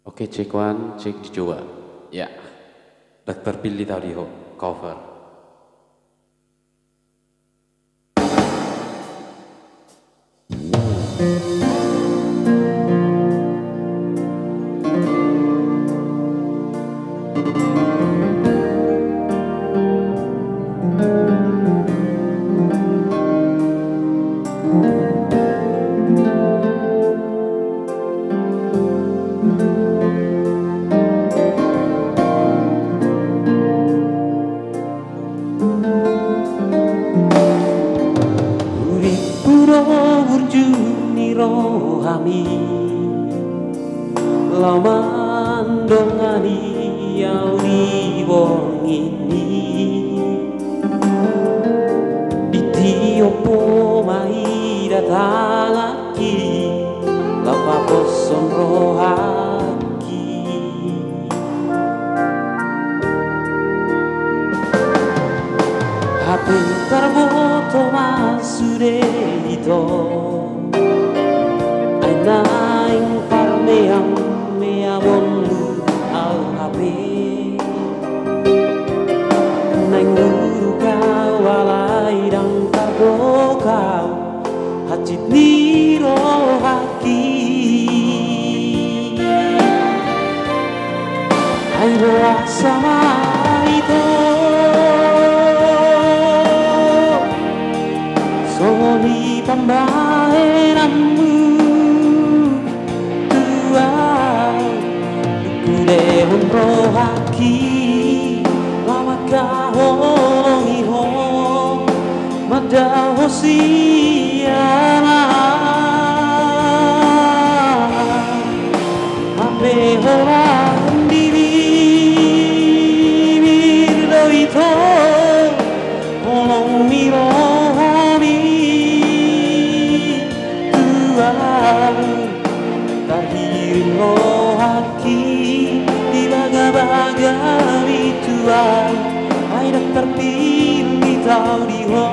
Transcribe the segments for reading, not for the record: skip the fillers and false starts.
Oke, cek one, cek dicoba. Ya, Dokter Billy Tauliho, cover. Rohami laman dongani yauri wong ini ditiopo mai datangaki lapa boson rohaki HP tarboto masude ito naing parmeang meamon al hape naing nuka walai dang karbokau hacit niro haki ai doa sama itu songoni pambahenanmu Lehon rohaki lama kahongi ho madaho siana ape orang diri mirdo ito olong mirohami Tuhan tahirin rohaki Bagai Tuhan, ai dokter pilih Tauliho.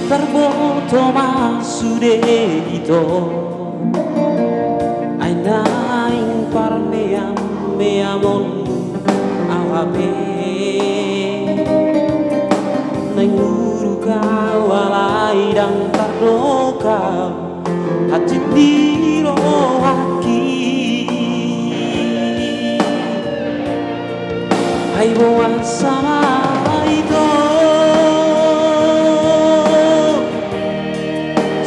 Terboto masude ito ay naing parmeam meamon awape nanguru kawalai dang tardoka hati diro haki ay buwan sama ito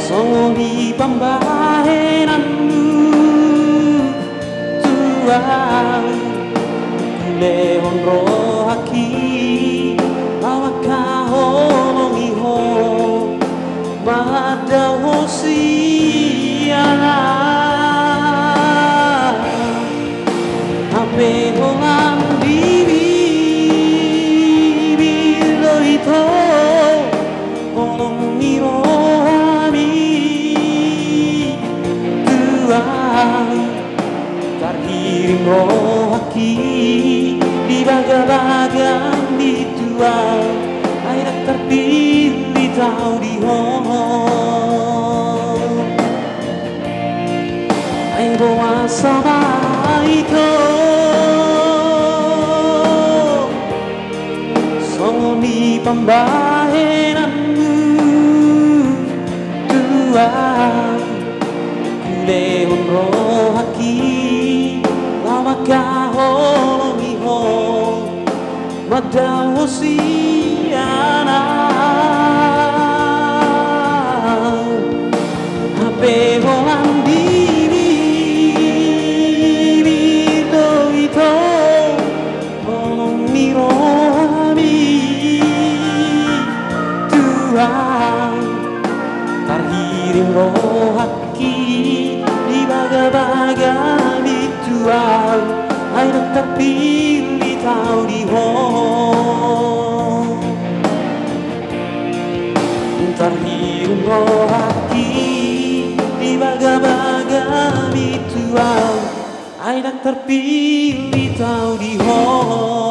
Songi pambahenanmu Tuhan Lehon rohaki awak kahongi ho madaho siana ape hongan diri bilo ito olong miro Tarhiring rohaki di baga-bagang di Tuhan ai dokter pilih Tauliho ai doa sama itu songoni pambahenanmu Tuhan Lehon rohaki lama kahongi ho madaho siana ape hongan diri mirdo ito olong mirohami Tuhan tarhiring rohaki haki di baga-baga bituau ai tak terpilih tau di ho terhirum roh haki di baga-baga bituau ai tak terpilih tau di ho